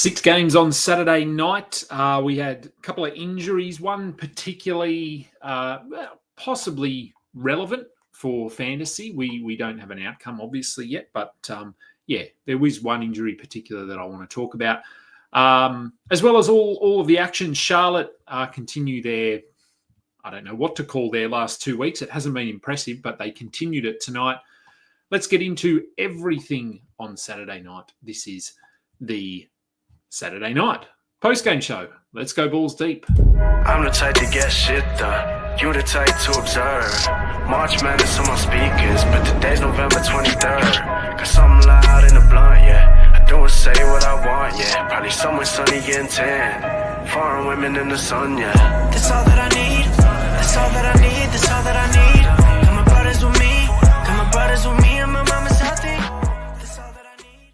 6 games on Saturday night. We had a couple of injuries, one particularly possibly relevant for fantasy. We don't have an outcome, obviously, yet, but there was one injury particular that I want to talk about. As well as all of the action. Charlotte continue their, I don't know what to call their last 2 weeks. It hasn't been impressive, but they continued it tonight. Let's get into everything on Saturday night. This is the Saturday night post-game show. Let's go balls deep. I'm the type to get shit done. You the type to observe. March Madness on my speakers, but today's November 23rd. Got something loud in the blunt, yeah. I don't say what I want, yeah. Probably somewhere sunny getting tan. Foreign women in the sun, yeah. That's all that I need. That's all that I need. That's all that I need. Got my brothers with me. Got my brothers with me and my mama's healthy. That's all that I need.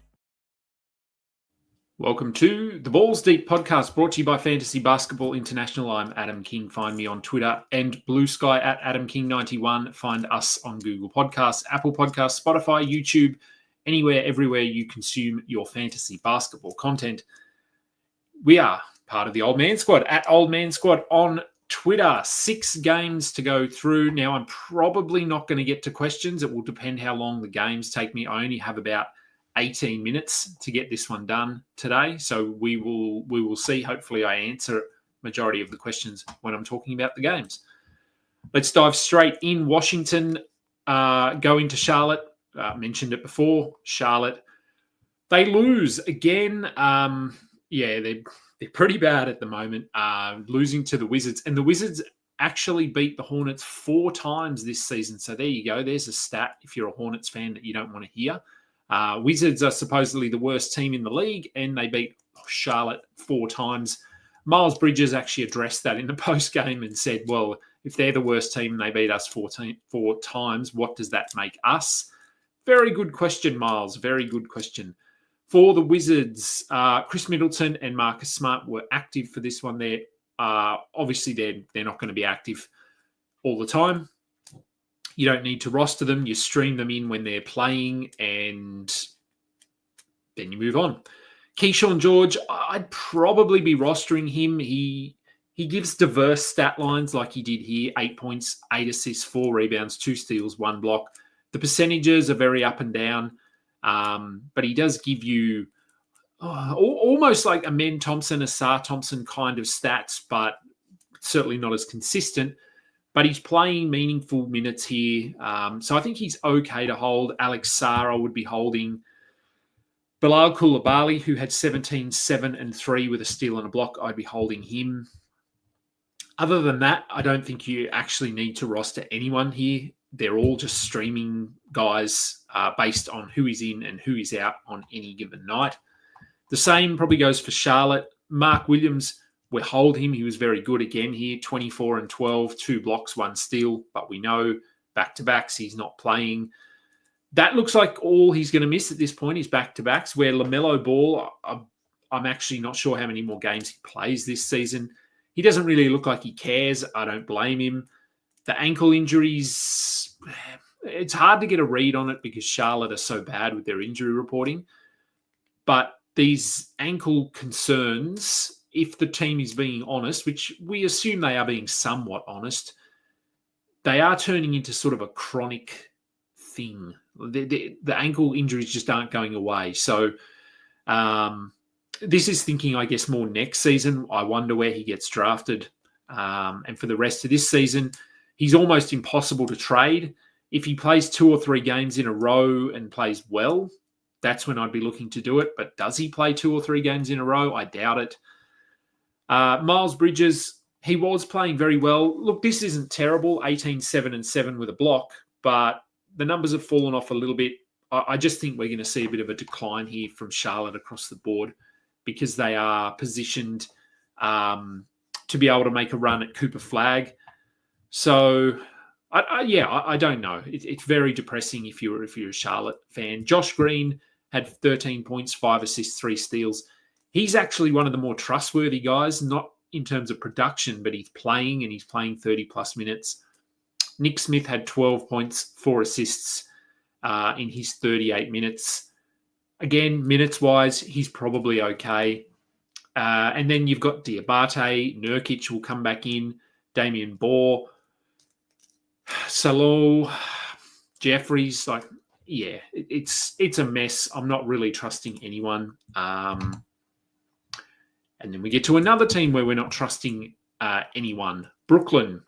Welcome to the Balls Deep podcast, brought to you by Fantasy Basketball International. I'm Adam King. Find me on Twitter and Blue Sky at AdamKing91. Find us on Google Podcasts, Apple Podcasts, Spotify, YouTube, anywhere, everywhere you consume your fantasy basketball content. We are part of the Old Man Squad at Old Man Squad on Twitter. 6 games to go through. Now, I'm probably not going to get to questions. It will depend how long the games take me. I only have about 18 minutes to get this one done today. So we will see. Hopefully I answer majority of the questions when I'm talking about the games. Let's dive straight in. Washington going to Charlotte. Mentioned it before. Charlotte, they lose again. They're pretty bad at the moment. Losing to the Wizards. And the Wizards actually beat the Hornets 4 times this season. So there you go. There's a stat if you're a Hornets fan that you don't want to hear. Wizards are supposedly the worst team in the league, and they beat Charlotte 4 times. Miles Bridges actually addressed that in the post-game and said, well, if they're the worst team and they beat us 4 times, what does that make us? Very good question, Miles. Very good question. For the Wizards, Chris Middleton and Marcus Smart were active for this one. Obviously, they're not going to be active all the time. You don't need to roster them. You stream them in when they're playing, and then you move on. Keyshawn George, I'd probably be rostering him. He gives diverse stat lines like he did here. 8 points, 8 assists, 4 rebounds, 2 steals, 1 block. The percentages are very up and down, but he does give you almost like a Men Thompson, a Sar Thompson kind of stats, but certainly not as consistent. But he's playing meaningful minutes here. So I think he's okay to hold. Alex Sarr I would be holding. Bilal Coulibaly, who had 17, 7, and 3 with a steal and a block, I'd be holding him. Other than that, I don't think you actually need to roster anyone here. They're all just streaming guys based on who is in and who is out on any given night. The same probably goes for Charlotte. Mark Williams, we hold him. He was very good again here, 24 and 12, 2 blocks, 1 steal. But we know back-to-backs, he's not playing. That looks like all he's going to miss at this point is back-to-backs, where LaMelo Ball, I'm actually not sure how many more games he plays this season. He doesn't really look like he cares. I don't blame him. The ankle injuries, it's hard to get a read on it because Charlotte are so bad with their injury reporting. But these ankle concerns, if the team is being honest, which we assume they are being somewhat honest, they are turning into sort of a chronic thing. The ankle injuries just aren't going away. So this is thinking, I guess, more next season. I wonder where he gets drafted. And for the rest of this season, he's almost impossible to trade. If he plays 2 or 3 games in a row and plays well, that's when I'd be looking to do it. But does he play 2 or 3 games in a row? I doubt it. Miles Bridges, he was playing very well. Look, this isn't terrible, 18, 7, and 7 with a block, but the numbers have fallen off a little bit. I just think we're going to see a bit of a decline here from Charlotte across the board because they are positioned to be able to make a run at Cooper Flag. So, I don't know. It's very depressing if you're a Charlotte fan. Josh Green had 13 points, 5 assists, 3 steals. He's actually one of the more trustworthy guys, not in terms of production, but he's playing 30-plus minutes. Nick Smith had 12 points, 4 assists in his 38 minutes. Again, minutes-wise, he's probably okay. And then you've got Diabate, Nurkic will come back in, Damian Bohr, Salou, Jeffries. It's a mess. I'm not really trusting anyone. And then we get to another team where we're not trusting anyone. Brooklyn.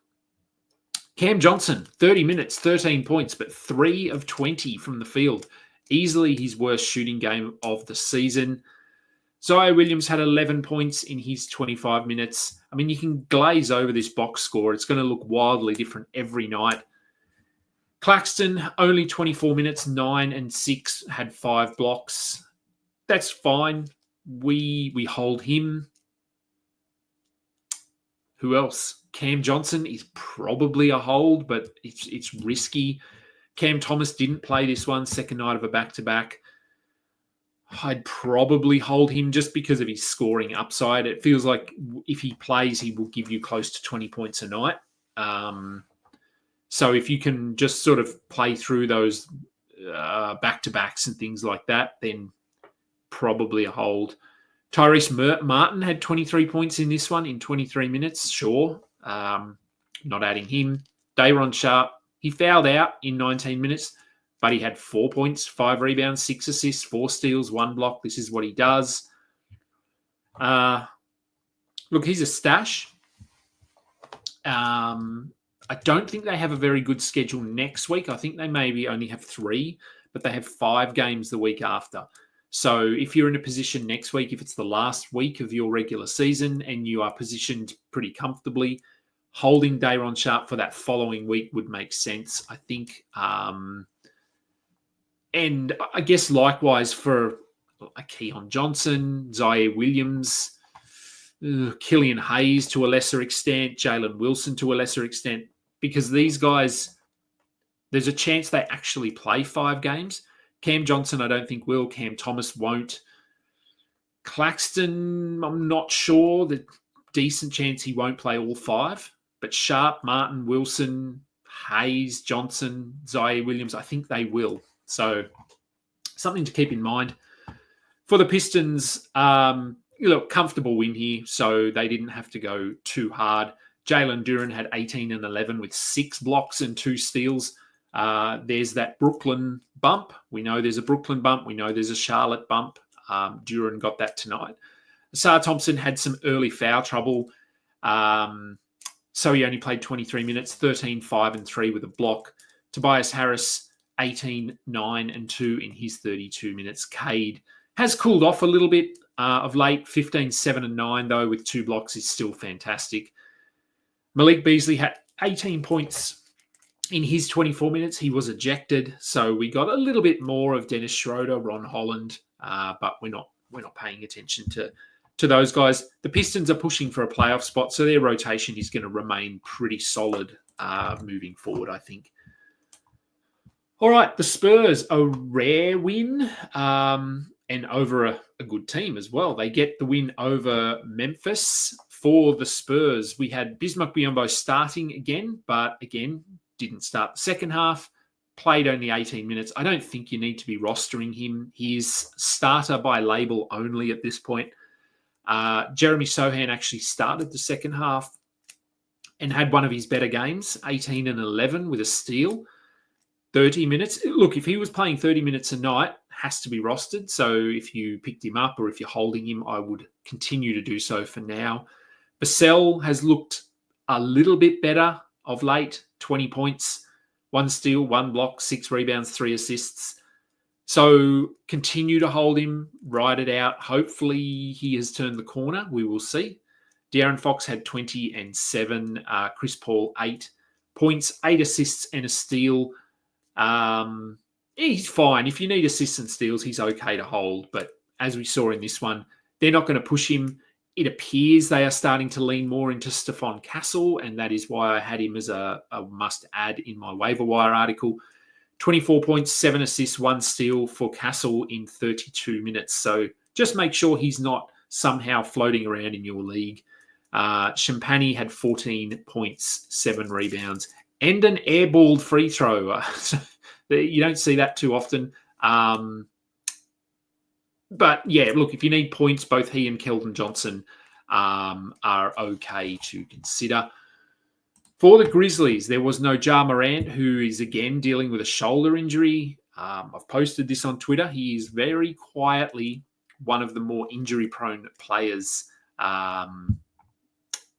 Cam Johnson, 30 minutes, 13 points, but 3 of 20 from the field. Easily his worst shooting game of the season. Ziaire Williams had 11 points in his 25 minutes. I mean, you can glaze over this box score. It's going to look wildly different every night. Claxton, only 24 minutes, 9 and 6, had 5 blocks. That's fine. We hold him. Who else? Cam Johnson is probably a hold, but it's risky. Cam Thomas didn't play this one, second night of a back-to-back. I'd probably hold him just because of his scoring upside. It feels like if he plays, he will give you close to 20 points a night. So if you can just sort of play through those back-to-backs and things like that, then probably a hold. Tyrese Martin had 23 points in this one in 23 minutes, sure. Not adding him. Day'Ron Sharpe, he fouled out in 19 minutes, but he had 4 points, 5 rebounds, 6 assists, 4 steals, 1 block. This is what he does. Look, he's a stash. I don't think they have a very good schedule next week. I think they maybe only have 3, but they have 5 games the week after. So if you're in a position next week, if it's the last week of your regular season and you are positioned pretty comfortably, holding Day'Ron Sharpe for that following week would make sense, I think. And I guess likewise for Keon Johnson, Ziaire Williams, Killian Hayes to a lesser extent, Jalen Wilson to a lesser extent, because these guys, there's a chance they actually play 5 games. Cam Johnson, I don't think will. Cam Thomas won't. Claxton, I'm not sure. The decent chance he won't play all 5. But Sharpe, Martin, Wilson, Hayes, Johnson, Ziaire Williams, I think they will. So something to keep in mind. For the Pistons, comfortable win here, so they didn't have to go too hard. Jalen Duren had 18 and 11 with 6 blocks and 2 steals. There's that Brooklyn bump. We know there's a Brooklyn bump. We know there's a Charlotte bump. Duren got that tonight. Asar Thompson had some early foul trouble. So he only played 23 minutes, 13, 5, and 3 with a block. Tobias Harris, 18, 9, and 2 in his 32 minutes. Cade has cooled off a little bit of late. 15, 7, and 9, though, with 2 blocks is still fantastic. Malik Beasley had 18 points in his 24 minutes. He was ejected, so we got a little bit more of Dennis Schroeder, Ron Holland, but we're not paying attention to those guys. The Pistons are pushing for a playoff spot, so their rotation is going to remain pretty solid moving forward, I think. All right, the Spurs, a rare win and over a good team as well. They get the win over Memphis. For the Spurs, we had Bismack Biyombo starting again, but again, didn't start the second half. Played only 18 minutes. I don't think you need to be rostering him. He's starter by label only at this point. Jeremy Sohan actually started the second half and had one of his better games, 18 and 11 with a steal, 30 minutes. Look, if he was playing 30 minutes a night, has to be rostered. So if you picked him up or if you're holding him, I would continue to do so for now. Vassell has looked a little bit better of late, 20 points, 1 steal, 1 block, 6 rebounds, 3 assists. So continue to hold him, ride it out. Hopefully he has turned the corner. We will see. De'Aaron Fox had 20 and 7. Chris Paul, 8 points, 8 assists and a steal. He's fine. If you need assists and steals, he's okay to hold. But as we saw in this one, they're not going to push him. It appears they are starting to lean more into Stephon Castle, and that is why I had him as a must-add in my waiver wire article. 24 points, 7 assists, 1 steal for Castle in 32 minutes. So just make sure he's not somehow floating around in your league. Champagny had 14 points, 7 rebounds, and an airballed free throw. You don't see that too often. But yeah, look, if you need points, both he and Keldon Johnson are okay to consider. For the Grizzlies, there was no Ja Morant, who is again dealing with a shoulder injury. I've posted this on Twitter. He is very quietly one of the more injury-prone players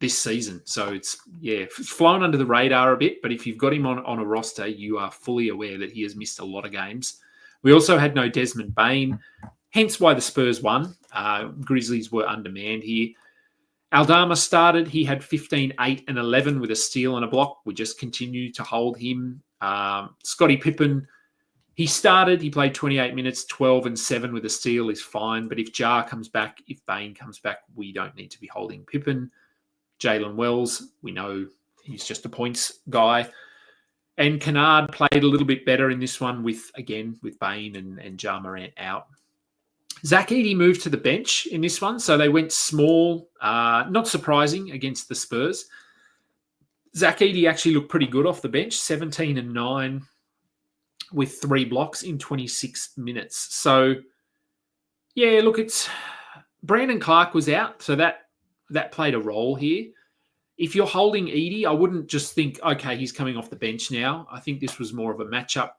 this season. So it's flown under the radar a bit, but if you've got him on a roster, you are fully aware that he has missed a lot of games. We also had no Desmond Bane, hence why the Spurs won. Grizzlies were undermanned here. Aldama started. He had 15, 8, and 11 with a steal and a block. We just continue to hold him. Scottie Pippen, he started. He played 28 minutes, 12 and 7 with a steal is fine. But if Jar comes back, if Bane comes back, we don't need to be holding Pippen. Jalen Wells, we know he's just a points guy. And Kennard played a little bit better in this one with Bane and Ja Morant out. Zach Edey moved to the bench in this one, so they went small, not surprising against the Spurs. Zach Edey actually looked pretty good off the bench, 17 and 9 with 3 blocks in 26 minutes. So, yeah, look, it's Brandon Clark was out, so that played a role here. If you're holding Edey, I wouldn't just think, okay, he's coming off the bench now. I think this was more of a matchup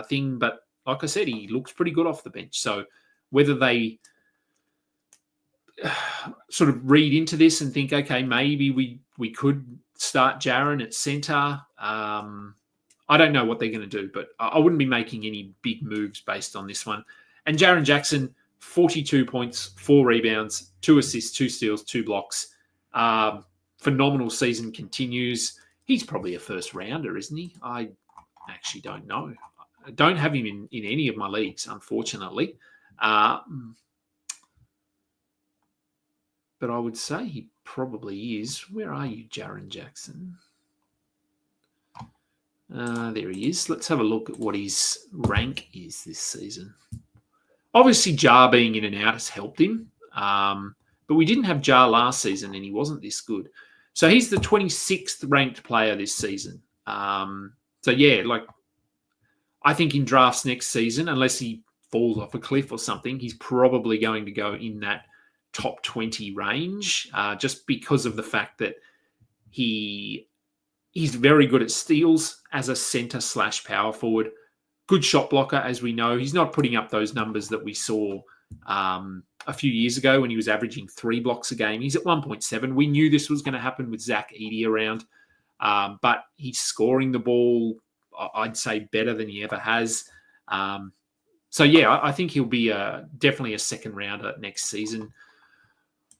thing, but like I said, he looks pretty good off the bench. So whether they sort of read into this and think, okay, maybe we could start Jaren at centre, I don't know what they're going to do, but I wouldn't be making any big moves based on this one. And Jaren Jackson, 42 points, 4 rebounds, 2 assists, 2 steals, 2 blocks. Phenomenal season continues. He's probably a first rounder, isn't he? I actually don't know. I don't have him in any of my leagues, unfortunately. But I would say he probably is. Where are you, Jaren Jackson? There he is. Let's have a look at what his rank is this season. Obviously, Jar being in and out has helped him. But we didn't have Jar last season and he wasn't this good. So he's the 26th ranked player this season. So yeah, like I think in drafts next season, unless he falls off a cliff or something, he's probably going to go in that top 20 range just because of the fact that he's very good at steals as a center/power forward. Good shot blocker, as we know. He's not putting up those numbers that we saw a few years ago when he was averaging 3 blocks a game. He's at 1.7. We knew this was going to happen with Zach Edey around, but he's scoring the ball, I'd say, better than he ever has. So, yeah, I think he'll be definitely a second rounder next season.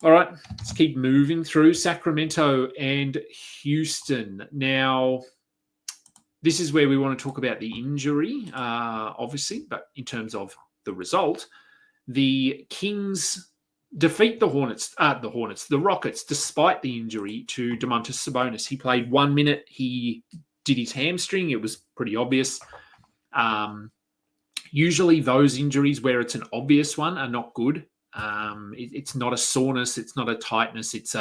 All right, let's keep moving through Sacramento and Houston. Now, this is where we want to talk about the injury, obviously, but in terms of the result, the Kings defeat the Rockets, despite the injury to Domantas Sabonis. He played 1 minute. He did his hamstring. It was pretty obvious. Usually those injuries where it's an obvious one are not good. It's not a soreness. It's not a tightness. It's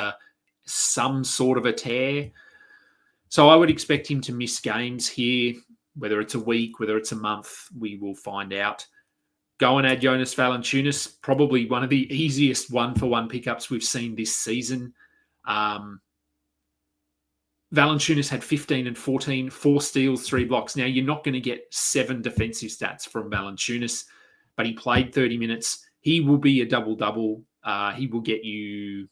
some sort of a tear. So I would expect him to miss games here, whether it's a week, whether it's a month, we will find out. Go and add Jonas Valanciunas, probably one of the easiest one-for-one pickups we've seen this season. Valanciunas had 15 and 14, 4 steals, 3 blocks. Now, you're not going to get 7 defensive stats from Valanciunas, but he played 30 minutes. He will be a double-double. He will get you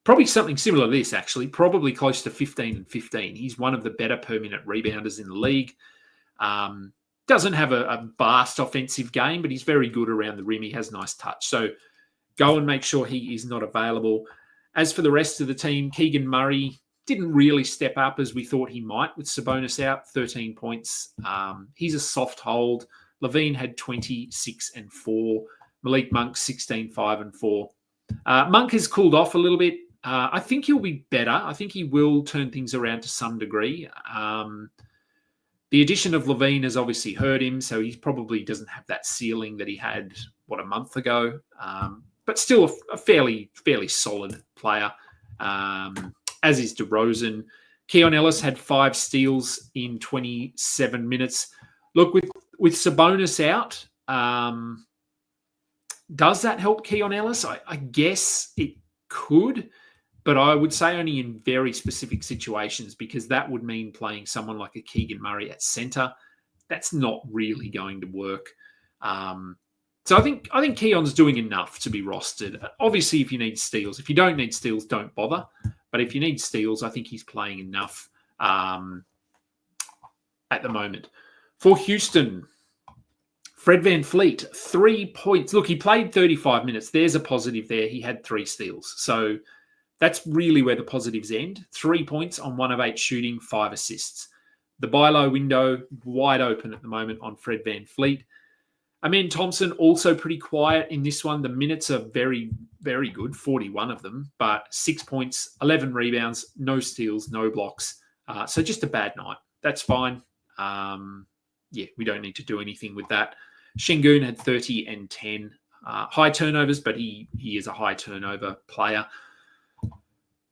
probably something similar to this, actually, probably close to 15 and 15. He's one of the better per-minute rebounders in the league. Doesn't have a vast offensive game, but he's very good around the rim. He has nice touch. So go and make sure he is not available. As for the rest of the team, Keegan Murray didn't really step up as we thought he might with Sabonis out, 13 points. He's a soft hold. Levine had 26 and 4. Malik Monk, 16, 5 and 4. Monk has cooled off a little bit. I think he'll be better. I think he will turn things around to some degree. The addition of Levine has obviously hurt him, so he probably doesn't have that ceiling that he had, a month ago. But still a fairly solid player, as is DeRozan. Keon Ellis had 5 steals in 27 minutes. Look, with Sabonis out, Does that help Keon Ellis? I guess it could, but I would say only in very specific situations, because that would mean playing someone like a Keegan Murray at centre. That's not really going to work. So I think Keon's doing enough to be rostered. Obviously, if you need steals. If you don't need steals, don't bother. But if you need steals, I think he's playing enough at the moment. For Houston, Fred VanVleet, 3 points. Look, he played 35 minutes. There's a positive there. He had 3 steals. So that's really where the positives end. 3 points on 1 of 8 shooting, 5 assists. The buy low window wide open at the moment on Fred VanVleet. Amen Thompson also pretty quiet in this one. The minutes are very, very good, 41 of them, but 6 points, 11 rebounds, no steals, no blocks. So just a bad night. That's fine. We don't need to do anything with that. Şengün had 30 and 10. High turnovers, but he is a high turnover player.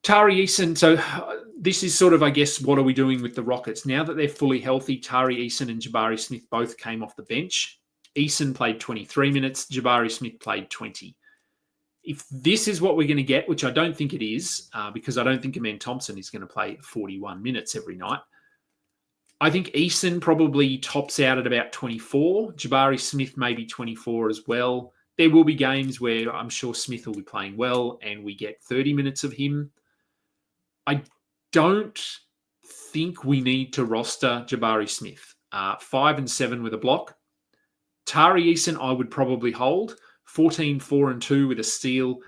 Tari Eason, so this is sort of, I guess, what are we doing with the Rockets? Now that they're fully healthy, Tari Eason and Jabari Smith both came off the bench. Eason played 23 minutes, Jabari Smith played 20. If this is what we're going to get, which I don't think it is, because I don't think Amen Thompson is going to play 41 minutes every night, I think Eason probably tops out at about 24. Jabari Smith maybe 24 as well. There will be games where I'm sure Smith will be playing well and we get 30 minutes of him. I don't think we need to roster Jabari Smith. 5 and 7 with a block. Tari Eason, I would probably hold. 14, 4 and 2 with a steal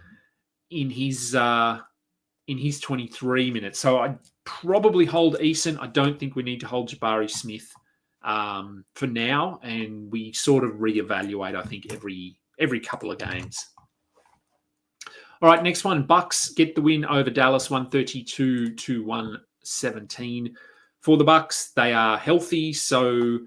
in his 23 minutes. So I'd probably hold Eason. I don't think we need to hold Jabari Smith for now, and we sort of reevaluate, I think, every couple of games. All right, next one. Bucks get the win over Dallas, 132 to 117. For the Bucks, they are healthy. So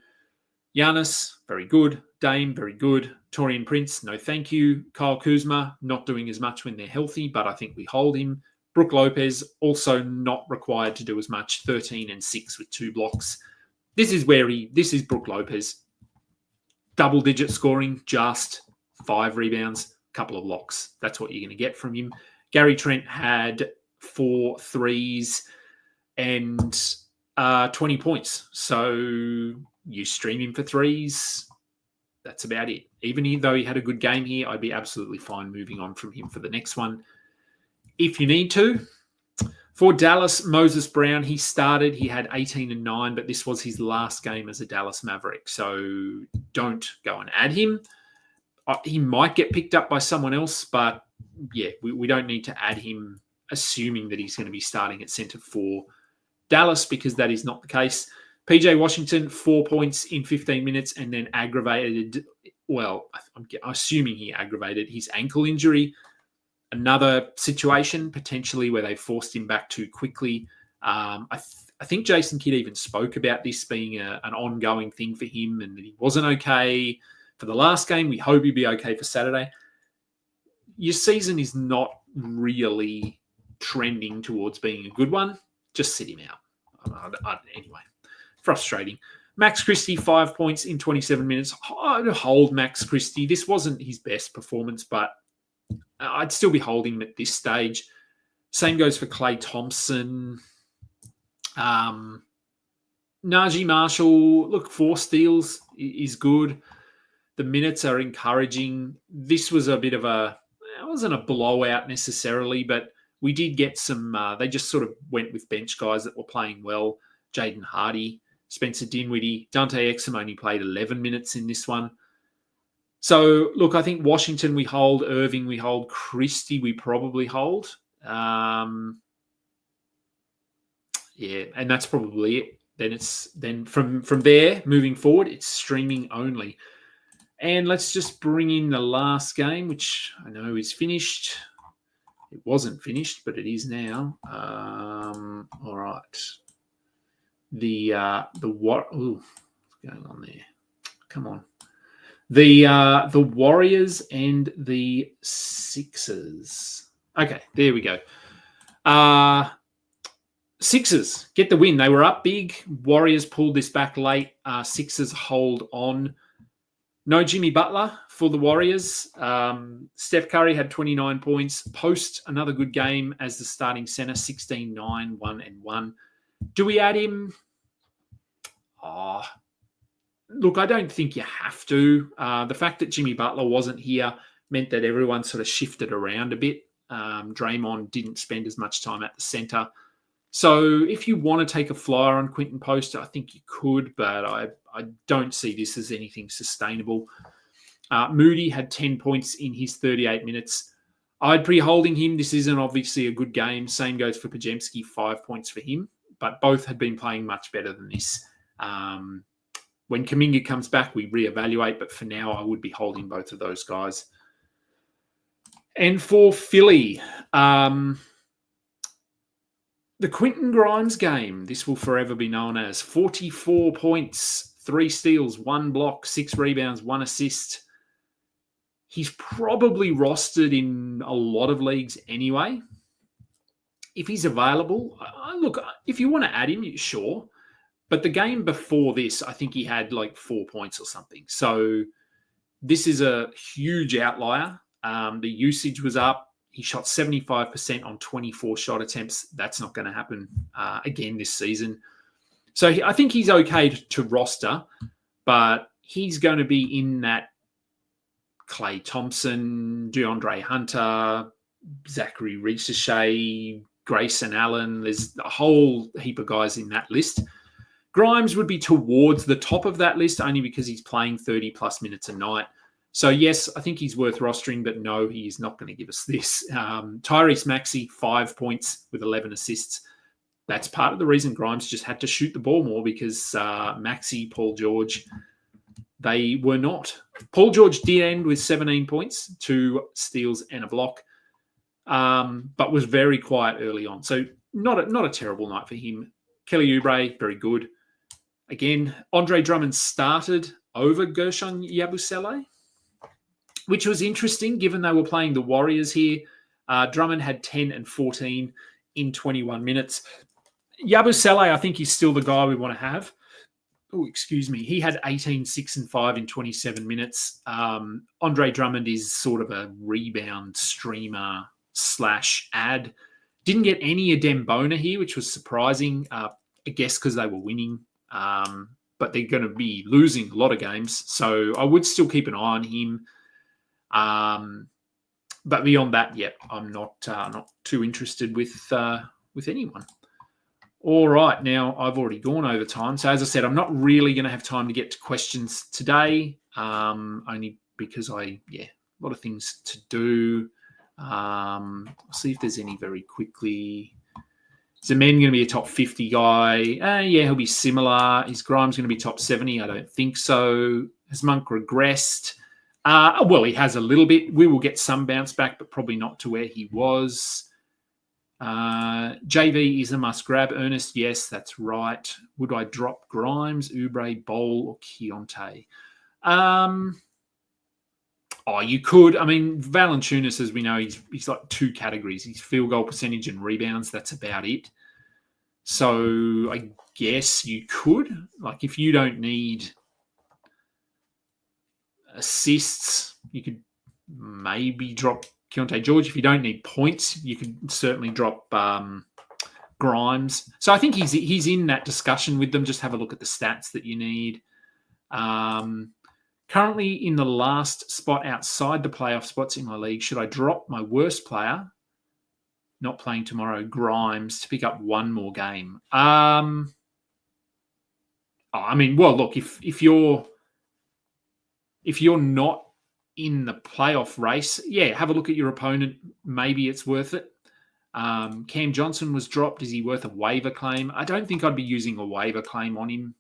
Giannis, very good. Dame, very good. Taurean Prince, no thank you. Kyle Kuzma, not doing as much when they're healthy, but I think we hold him. Brook Lopez, also not required to do as much, 13 and 6 with 2 blocks. This is Brook Lopez. Double-digit scoring, just 5 rebounds, couple of blocks. That's what you're going to get from him. Gary Trent had 4 threes and 20 points. So you stream him for threes. That's about it. Even though he had a good game here, I'd be absolutely fine moving on from him for the next one. If you need to. For Dallas, Moses Brown, he started. He had 18 and 9, but this was his last game as a Dallas Maverick. So don't go and add him. He might get picked up by someone else, but yeah, we don't need to add him assuming that he's going to be starting at center for Dallas, because that is not the case. PJ Washington, 4 points in 15 minutes and then aggravated, well, I'm assuming he aggravated his ankle injury. Another situation potentially where they forced him back too quickly. I think Jason Kidd even spoke about this being an ongoing thing for him and that he wasn't okay for the last game. We hope he'll be okay for Saturday. Your season is not really trending towards being a good one. Just sit him out. Anyway, frustrating. Max Christie, 5 points in 27 minutes. I'd hold Max Christie. This wasn't his best performance, but I'd still be holding him at this stage. Same goes for Klay Thompson. Najee Marshall, look, 4 steals is good. The minutes are encouraging. This was it wasn't a blowout necessarily, but we did get some, they just sort of went with bench guys that were playing well. Jaden Hardy, Spencer Dinwiddie, Dante Exum only played 11 minutes in this one. So, look, I think Washington we hold, Irving we hold, Christie we probably hold. And that's probably it. Then from there, moving forward, it's streaming only. And let's just bring in the last game, which I know is finished. It wasn't finished, but it is now. All right. What's going on there? Come on. The Warriors and the Sixers. Okay, there we go. Sixers get the win. They were up big. Warriors pulled this back late. Sixers hold on. No Jimmy Butler for the Warriors. Steph Curry had 29 points. Post, another good game as the starting center, 16-9, 1-1. Do we add him? Look, I don't think you have to. The fact that Jimmy Butler wasn't here meant that everyone sort of shifted around a bit. Draymond didn't spend as much time at the center. So if you want to take a flyer on Quinton Post, I think you could, but I don't see this as anything sustainable. Moody had 10 points in his 38 minutes. I'd be holding him. This isn't obviously a good game. Same goes for Podziemski, 5 points for him, but both had been playing much better than this. When Kuminga comes back, we reevaluate, but for now, I would be holding both of those guys. And for Philly, the Quentin Grimes game, this will forever be known as 44 points, 3 steals, 1 block, 6 rebounds, 1 assist. He's probably rostered in a lot of leagues anyway. If he's available, look, if you want to add him, sure. But the game before this, I think he had like 4 points or something. So this is a huge outlier. The usage was up. He shot 75% on 24 shot attempts. That's not going to happen again this season. So I think he's okay to roster, but he's going to be in that Klay Thompson, DeAndre Hunter, Zachary Risache, Grayson Allen. There's a whole heap of guys in that list. Grimes would be towards the top of that list only because he's playing 30-plus minutes a night. So, yes, I think he's worth rostering, but no, he is not going to give us this. Tyrese Maxey, 5 points with 11 assists. That's part of the reason Grimes just had to shoot the ball more because Maxey, Paul George, they were not. Paul George did end with 17 points, 2 steals and a block, but was very quiet early on. So not a terrible night for him. Kelly Oubre, very good. Again, Andre Drummond started over Gershon Yabusele, which was interesting given they were playing the Warriors here. Drummond had 10 and 14 in 21 minutes. Yabusele, I think he's still the guy we want to have. Oh, excuse me. He had 18, 6 and 5 in 27 minutes. Andre Drummond is sort of a rebound streamer / ad. Didn't get any Adem Bona here, which was surprising. I guess because they were winning. But they're going to be losing a lot of games. So I would still keep an eye on him. But beyond that, I'm not too interested with anyone. All right, now I've already gone over time. So as I said, I'm not really going to have time to get to questions today, only because a lot of things to do. I'll see if there's any very quickly. Is Zeman going to be a top 50 guy? He'll be similar. Is Grimes going to be top 70? I don't think so. Has Monk regressed? Well, he has a little bit. We will get some bounce back, but probably not to where he was. JV is a must-grab. Ernest, yes, that's right. Would I drop Grimes, Oubre, Bowl, or Keontae? You could. I mean, Valanciunas, as we know, he's like 2 categories. He's field goal percentage and rebounds. That's about it. So I guess you could. Like, if you don't need assists, you could maybe drop Keontae George. If you don't need points, you could certainly drop Grimes. So I think he's in that discussion with them. Just have a look at the stats that you need. Currently in the last spot outside the playoff spots in my league, should I drop my worst player, not playing tomorrow, Grimes, to pick up one more game? Look, if you're not in the playoff race, have a look at your opponent. Maybe it's worth it. Cam Johnson was dropped. Is he worth a waiver claim? I don't think I'd be using a waiver claim on him.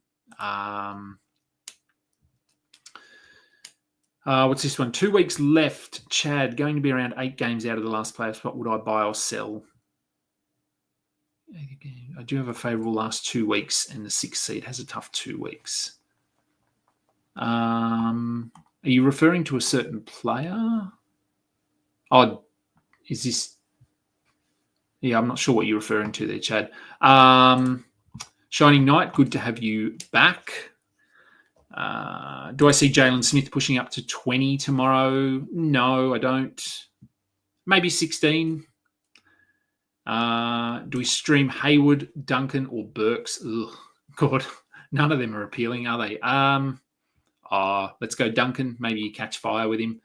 What's this one? 2 weeks left. Chad, going to be around 8 games out of the last playoff spot. Would I buy or sell? I do have a favourable last 2 weeks, and the 6th seed has a tough 2 weeks. Are you referring to a certain player? Oh, is this... Yeah, I'm not sure what you're referring to there, Chad. Shining Knight, good to have you back. Do I see Jalen Smith pushing up to 20 tomorrow? No, I don't. Maybe 16. Do we stream Hayward, Duncan, or Burks? Ugh, God, none of them are appealing, are they? Let's go Duncan. Maybe you catch fire with him.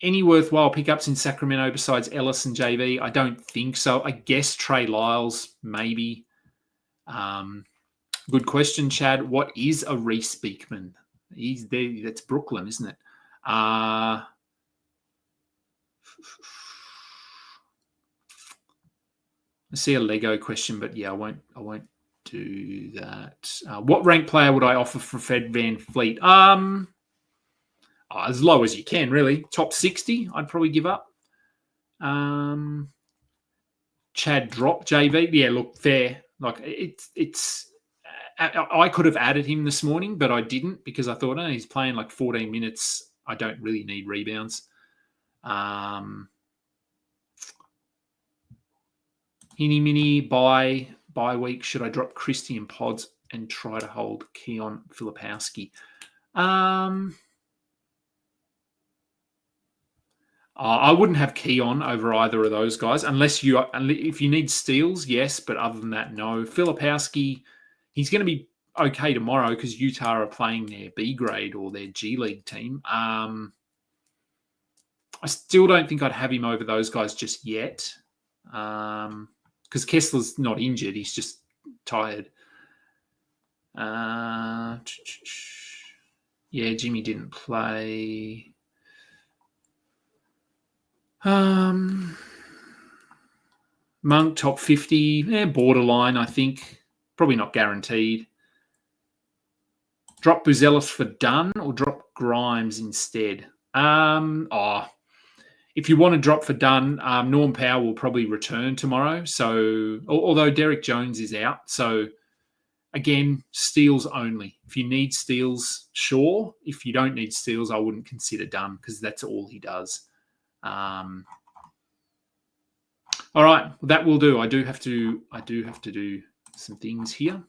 Any worthwhile pickups in Sacramento besides Ellis and JV? I don't think so. I guess Trey Lyles, maybe. Good question, Chad. What is a Reese Beekman? He's there. That's Brooklyn, isn't it? I see a Lego question, but yeah, I won't do that. What rank player would I offer for Fred Van Fleet? As low as you can, really. Top 60, I'd probably give up. Chad drop JV. Yeah, look, fair. Like it's. I could have added him this morning, but I didn't because I thought, he's playing like 14 minutes. I don't really need rebounds. Henny mini bye week. Should I drop Christie and Pods and try to hold Keon Filipowski? I wouldn't have Keon over either of those guys if you need steals, yes, but other than that, no. Filipowski, he's going to be okay tomorrow because Utah are playing their B grade or their G League team. I still don't think I'd have him over those guys just yet because Kessler's not injured. He's just tired. Yeah, Jimmy didn't play. Monk top 50, borderline, I think. Probably not guaranteed. Drop Buzelis for Dunn or drop Grimes instead? If you want to drop for Dunn, Norm Powell will probably return tomorrow. So, although Derek Jones is out, so again, steals only. If you need steals, sure. If you don't need steals, I wouldn't consider Dunn because that's all he does. All right, well, that will do. I do have to do some things here.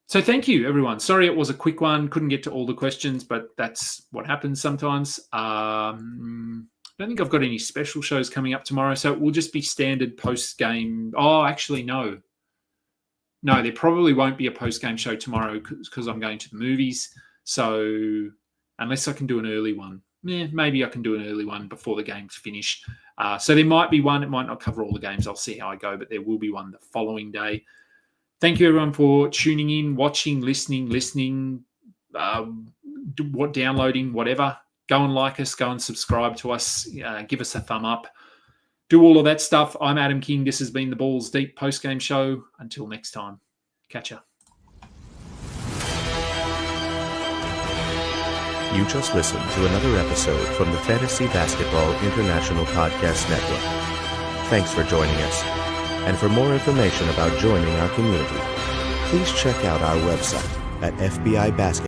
So thank you, everyone. Sorry it was a quick one. Couldn't get to all the questions, but that's what happens sometimes. I don't think I've got any special shows coming up tomorrow, so it will just be standard post-game. Oh, actually, no. No, there probably won't be a post-game show tomorrow because I'm going to the movies. So unless I can do an early one. Maybe I can do an early one before the games finish. So there might be one. It might not cover all the games. I'll see how I go, but there will be one the following day. Thank you, everyone, for tuning in, watching, listening, downloading, whatever. Go and like us. Go and subscribe to us. Give us a thumb up. Do all of that stuff. I'm Adam King. This has been the Balls Deep post-game show. Until next time. Catch ya. You just listened to another episode from the Fantasy Basketball International Podcast Network. Thanks for joining us. And for more information about joining our community, please check out our website at FBIBasketball.com.